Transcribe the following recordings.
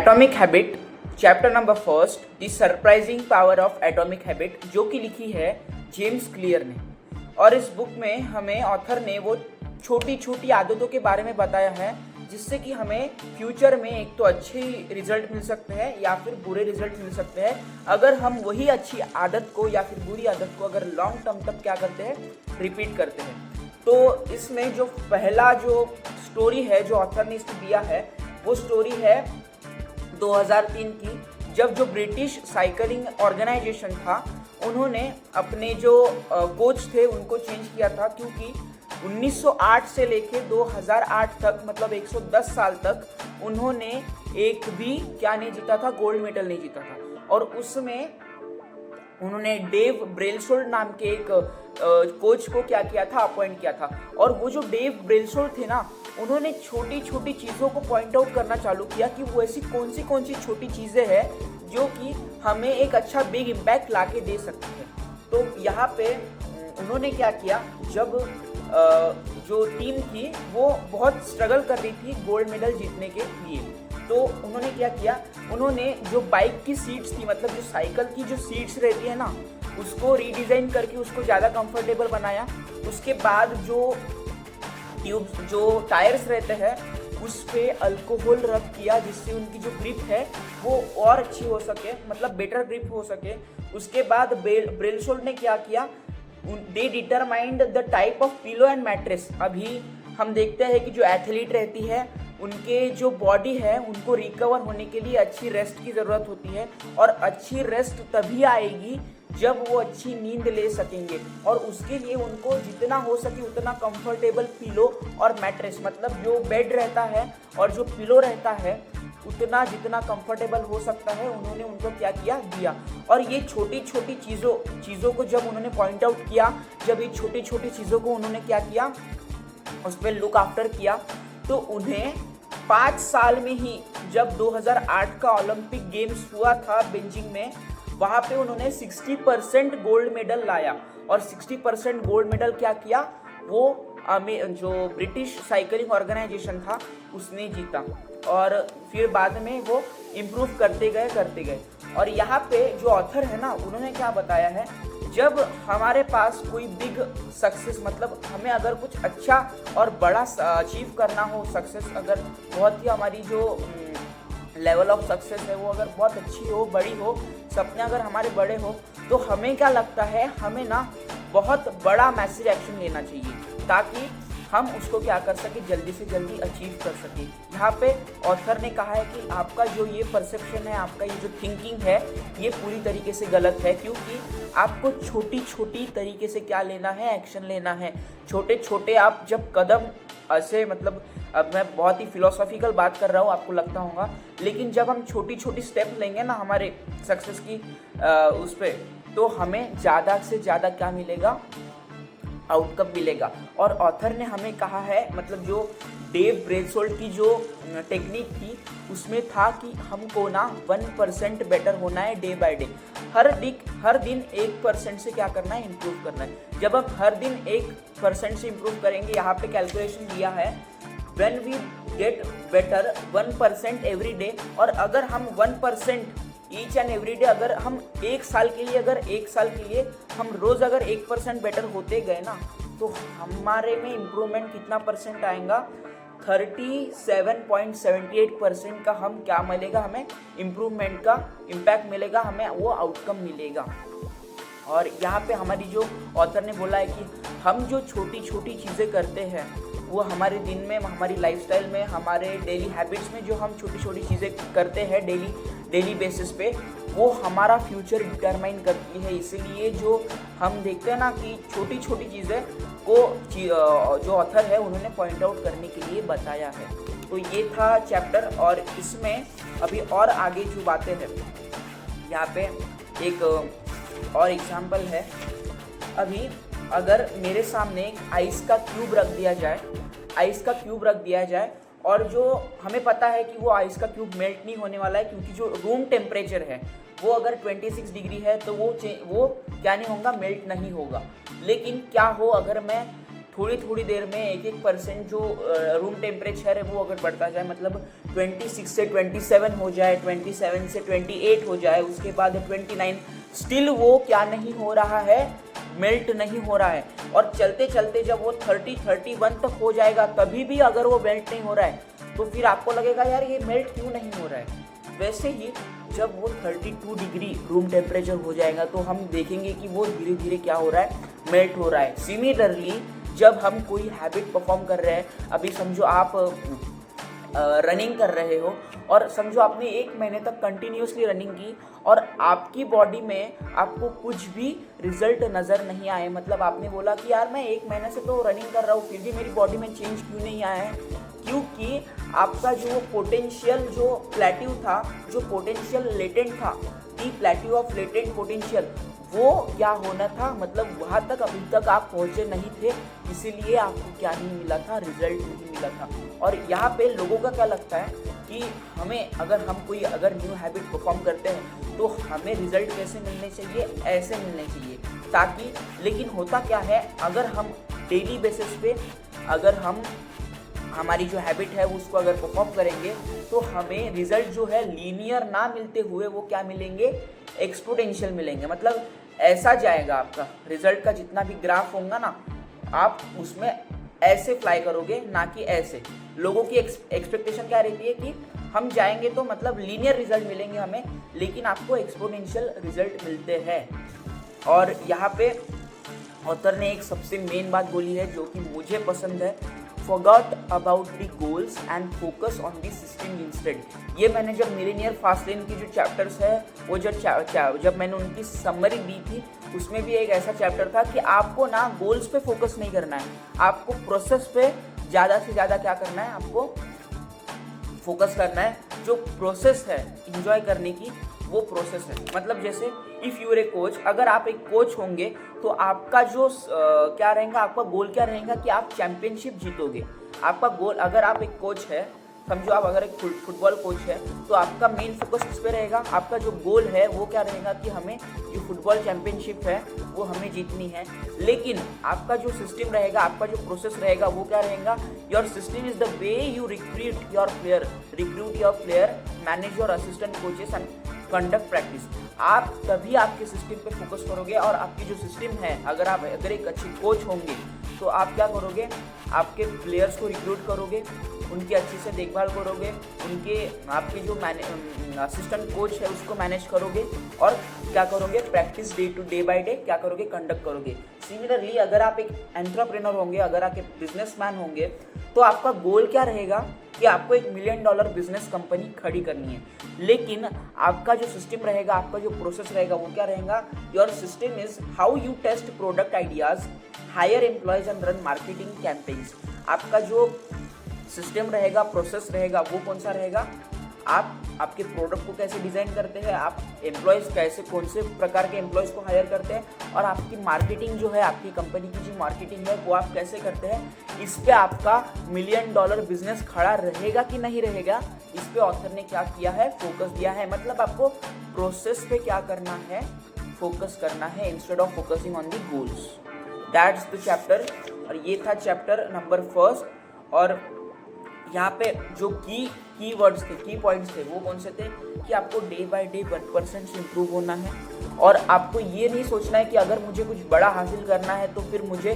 Atomic habit chapter number first the surprising power of atomic habit, जो कि लिखी है जेम्स क्लियर ने। और इस बुक में हमें ऑथर ने वो छोटी छोटी आदतों के बारे में बताया है जिससे कि हमें फ्यूचर में एक तो अच्छे रिजल्ट मिल सकते हैं या फिर बुरे रिजल्ट मिल सकते हैं अगर हम वही अच्छी आदत को या फिर बुरी आदत को अगर लॉन्ग टर्म तक क्या करते हैं, रिपीट करते हैं। तो इसमें जो पहला जो स्टोरी है जो ऑथर ने इसको दिया है वो स्टोरी है 2003 की, जब जो ब्रिटिश साइकिलिंग ऑर्गेनाइजेशन था उन्होंने अपने जो कोच थे उनको चेंज किया था, क्योंकि 1908 से लेके 2008 तक मतलब 110 साल तक उन्होंने एक भी क्या नहीं जीता था, गोल्ड मेडल नहीं जीता था। और उसमें उन्होंने डेव ब्रेलसोल्ड नाम के एक कोच को क्या किया था, अपॉइंट किया था। और वो जो डेव ब्रेलसोल्ड थे ना, उन्होंने छोटी छोटी चीज़ों को पॉइंट आउट करना चालू किया कि वो ऐसी कौन सी छोटी चीज़ें हैं जो कि हमें एक अच्छा बिग इम्पैक्ट ला के दे सकती है। तो यहाँ पे उन्होंने क्या किया, जब जो टीम थी वो बहुत स्ट्रगल कर रही थी गोल्ड मेडल जीतने के लिए, तो उन्होंने क्या किया, उन्होंने जो बाइक की सीट्स थी, मतलब जो साइकिल की जो सीट्स रहती है ना, उसको रीडिज़ाइन करके उसको ज़्यादा कंफर्टेबल बनाया। उसके बाद जो ट्यूब्स जो टायर्स रहते हैं उस पे अल्कोहल रब किया जिससे उनकी जो ग्रिप है वो और अच्छी हो सके, मतलब बेटर ग्रिप हो सके। उसके बाद ब्रेलसोल्ड ने क्या किया, they determined the type of pillow and mattress. अभी हम देखते हैं कि जो एथलीट रहती है उनके जो बॉडी है उनको रिकवर होने के लिए अच्छी रेस्ट की ज़रूरत होती है, और अच्छी रेस्ट तभी आएगी जब वो अच्छी नींद ले सकेंगे। और उसके लिए उनको जितना हो सके उतना कंफर्टेबल पिलो और मैट्रेस, मतलब जो बेड रहता है और जो पिलो रहता है उतना जितना कंफर्टेबल हो सकता है उन्होंने उनको क्या किया, दिया। और ये छोटी छोटी चीज़ों को जब उन्होंने पॉइंट आउट किया, जब ये छोटी छोटी चीज़ों को उन्होंने क्या किया, उस पर लुक आफ्टर किया, तो उन्हें 5 साल में ही जब 2008 का ओलंपिक गेम्स हुआ था बीजिंग में, वहाँ पे उन्होंने 60% गोल्ड मेडल लाया। और 60% गोल्ड मेडल क्या किया, वो जो ब्रिटिश साइकिलिंग ऑर्गेनाइजेशन था उसने जीता। और फिर बाद में वो इम्प्रूव करते गए। और यहाँ पे जो ऑथर है ना, उन्होंने क्या बताया है, जब हमारे पास कोई बिग सक्सेस, मतलब हमें अगर कुछ अच्छा और बड़ा अचीव करना हो, सक्सेस अगर बहुत ही हमारी जो लेवल ऑफ सक्सेस है वो अगर बहुत अच्छी हो, बड़ी हो, सपने अगर हमारे बड़े हो, तो हमें क्या लगता है, हमें ना बहुत बड़ा मैसिव एक्शन लेना चाहिए ताकि हम उसको क्या कर सके, जल्दी से जल्दी अचीव कर सके। यहाँ पे ऑथर ने कहा है कि आपका जो ये परसेप्शन है, आपका ये जो थिंकिंग है, ये पूरी तरीके से गलत है, क्योंकि आपको छोटी छोटी तरीके से क्या लेना है, एक्शन लेना है। छोटे छोटे आप जब कदम ऐसे, मतलब अब मैं बहुत ही फिलोसॉफिकल बात कर रहा हूँ, आपको लगता होगा, लेकिन जब हम छोटी छोटी स्टेप लेंगे ना हमारे सक्सेस की उस पर, तो हमें ज़्यादा से ज़्यादा क्या मिलेगा, आउटकम मिलेगा। और ऑथर ने हमें कहा है, मतलब जो डेव ब्रेलसोल्ड की जो टेक्निक थी उसमें था कि हमको ना 1% बेटर होना है डे बाय डे। हर दिन 1% से क्या करना है, इम्प्रूव करना है। जब हम हर दिन 1% से इम्प्रूव करेंगे, यहाँ पे कैलकुलेशन दिया है, when we get better 1% every day. और अगर हम 1% ईच एंड एवरी डे, अगर हम एक साल के लिए हम रोज़ अगर 1% बेटर होते गए ना, तो हमारे में इम्प्रूवमेंट कितना परसेंट आएगा, 37.78% का हम क्या मिलेगा, हमें इम्प्रूवमेंट का इम्पैक्ट मिलेगा, हमें वो आउटकम मिलेगा। और यहाँ पे हमारी जो ऑथर ने बोला है कि हम जो छोटी छोटी चीज़ें करते हैं वो हमारे दिन में, हमारी लाइफस्टाइल में, हमारे डेली हैबिट्स में जो हम छोटी छोटी चीज़ें करते हैं डेली बेसिस पे, वो हमारा फ्यूचर डिटरमाइन करती है। इसीलिए जो हम देखते हैं ना कि छोटी छोटी चीज़ें को जो ऑथर है उन्होंने पॉइंट आउट करने के लिए बताया है। तो ये था चैप्टर, और इसमें अभी और आगे जो बातें हैं, यहाँ पे एक और एग्जाम्पल है। अभी अगर मेरे सामने एक आइस का क्यूब रख दिया जाए और जो हमें पता है कि वो आइस का क्यूब मेल्ट नहीं होने वाला है, क्योंकि जो रूम टेम्परेचर है वो अगर 26 डिग्री है तो वो क्या नहीं होगा, मेल्ट नहीं होगा। लेकिन क्या हो अगर मैं थोड़ी देर में 1% जो रूम टेम्परेचर है वो अगर बढ़ता जाए, मतलब 26 से 27 हो जाए, 27 से 28 हो जाए, उसके बाद 29, स्टिल वो क्या नहीं हो रहा है, मेल्ट नहीं हो रहा है। और चलते चलते जब वो 30, 31 तक हो जाएगा तभी भी अगर वो मेल्ट नहीं हो रहा है तो फिर आपको लगेगा यार ये मेल्ट क्यों नहीं हो रहा है। वैसे ही जब वो 32 डिग्री रूम टेम्परेचर हो जाएगा तो हम देखेंगे कि वो धीरे धीरे क्या हो रहा है, मेल्ट हो रहा है। सिमिलरली जब हम कोई हैबिट परफॉर्म कर रहे हैं, अभी समझो आप रनिंग कर रहे हो और समझो आपने 1 महीने तक कंटिन्यूसली रनिंग की और आपकी बॉडी में आपको कुछ भी रिजल्ट नज़र नहीं आए, मतलब आपने बोला कि यार मैं 1 महीने से तो रनिंग कर रहा हूँ फिर भी मेरी बॉडी में चेंज क्यों नहीं आया है, क्योंकि आपका जो पोटेंशियल जो प्लेट्यू था, जो पोटेंशियल लेटेंट था, दी प्लेट्यू ऑफ लेटेंट पोटेंशियल, वो क्या होना था, मतलब वहाँ तक अभी तक आप पहुँचे नहीं थे, इसीलिए आपको क्या नहीं मिला था, रिजल्ट नहीं मिला था। और यहाँ पे लोगों का क्या लगता है कि हमें अगर हम कोई अगर न्यू हैबिट परफॉर्म करते हैं तो हमें रिजल्ट कैसे मिलने चाहिए, ऐसे मिलने चाहिए ताकि, लेकिन होता क्या है, अगर हम डेली बेसिस पे अगर हम हमारी जो हैबिट है उसको अगर परफॉर्म करेंगे तो हमें रिजल्ट जो है लीनियर ना मिलते हुए वो क्या मिलेंगे, एक्सपोनेंशियल मिलेंगे। मतलब ऐसा जाएगा आपका रिजल्ट का जितना भी ग्राफ होगा ना, आप उसमें ऐसे फ्लाई करोगे ना कि ऐसे। लोगों की एक्सपेक्टेशन क्या रहती है कि हम जाएंगे तो मतलब लीनियर रिजल्ट मिलेंगे हमें, लेकिन आपको एक्सपोनेंशियल रिजल्ट मिलते हैं। और यहाँ पे ऑथर ने एक सबसे मेन बात बोली है जो कि मुझे पसंद है, forgot about the goals and focus on the system instead। ये मैंने जब मिलीनियर फास्ट लेन की जो चैप्टर्स है वो जब मैंने उनकी समरी दी थी उसमें भी एक ऐसा चैप्टर था कि आपको ना गोल्स पे फोकस नहीं करना है, आपको प्रोसेस पे ज़्यादा से ज़्यादा क्या करना है, आपको फोकस करना है। जो प्रोसेस है इंजॉय करने की, वो प्रोसेस है। मतलब जैसे इफ़ यूर ए कोच, अगर आप एक कोच होंगे तो आपका जो क्या रहेगा, आपका गोल क्या रहेगा कि आप चैंपियनशिप जीतोगे। आपका गोल, अगर आप एक कोच है, समझो आप अगर एक फुटबॉल कोच है तो आपका मेन फोकस किस पे रहेगा, आपका जो गोल है वो क्या रहेगा कि हमें जो फुटबॉल चैंपियनशिप है वो हमें जीतनी है। लेकिन आपका जो सिस्टम रहेगा, आपका जो प्रोसेस रहेगा वो क्या रहेगा, your system is the way you recruit your player, manage your assistant coaches and conduct practice. आप तभी आपके सिस्टम पे फोकस करोगे और आपकी जो सिस्टम है, अगर एक अच्छे कोच होंगे तो आप क्या करोगे, आपके प्लेयर्स को रिक्रूट करोगे, उनकी अच्छे से देखभाल करोगे, आपके जो असिस्टेंट कोच है उसको मैनेज करोगे और क्या करोगे, प्रैक्टिस डे बाय डे क्या करोगे, कंडक्ट करोगे। सिमिलरली अगर आप एक एंटरप्रेन्योर होंगे, अगर आप एक बिजनेसमैन होंगे तो आपका गोल क्या रहेगा कि आपको $1 मिलियन बिजनेस कंपनी खड़ी करनी है। लेकिन आपका जो सिस्टम रहेगा, आपका जो प्रोसेस रहेगा वो क्या रहेगा, your system is how you test product ideas, hire employees and run marketing campaigns. आपका जो सिस्टम रहेगा, प्रोसेस रहेगा, वो कौन सा रहेगा, आप आपके प्रोडक्ट को कैसे डिज़ाइन करते हैं, आप एम्प्लॉयज़ कैसे, कौन से प्रकार के एम्प्लॉयज़ को हायर करते हैं, और आपकी मार्केटिंग जो है, आपकी कंपनी की जो मार्केटिंग है वो आप कैसे करते हैं। इस पे आपका $1 मिलियन बिजनेस खड़ा रहेगा कि नहीं रहेगा, इस पे ऑथर ने क्या किया है, फोकस दिया है। मतलब आपको प्रोसेस पे क्या करना है, फोकस करना है instead of focusing on the goals. That's the chapter. और ये था चैप्टर नंबर 1। और यहाँ पे जो की वर्ड्स थे, की पॉइंट्स थे, वो कौन से थे कि आपको डे बाय डे 1% इम्प्रूव होना है। और आपको ये नहीं सोचना है कि अगर मुझे कुछ बड़ा हासिल करना है तो फिर मुझे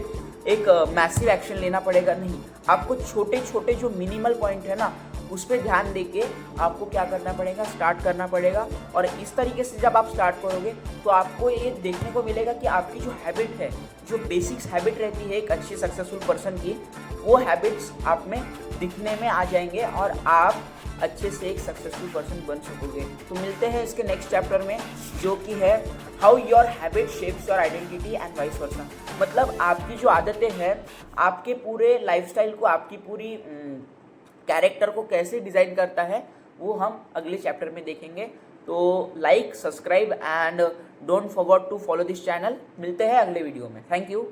एक मैसिव एक्शन लेना पड़ेगा, नहीं। आपको छोटे छोटे जो मिनिमल पॉइंट है ना, उस पर ध्यान देके आपको क्या करना पड़ेगा, स्टार्ट करना पड़ेगा। और इस तरीके से जब आप स्टार्ट करोगे तो आपको ये देखने को मिलेगा कि आपकी जो हैबिट है, जो बेसिक्स हैबिट रहती है एक अच्छी सक्सेसफुल पर्सन की, वो हैबिट्स आप में दिखने में आ जाएंगे और आप अच्छे से एक सक्सेसफुल पर्सन बन सकोगे। तो मिलते हैं इसके नेक्स्ट चैप्टर में, जो कि है how your habit shapes your identity and vice versa. मतलब आपकी जो आदतें हैं आपके पूरे लाइफस्टाइल को, आपकी पूरी कैरेक्टर को कैसे डिज़ाइन करता है, वो हम अगले चैप्टर में देखेंगे। तो like, subscribe and don't forget to follow this channel. मिलते हैं अगले वीडियो में। Thank you.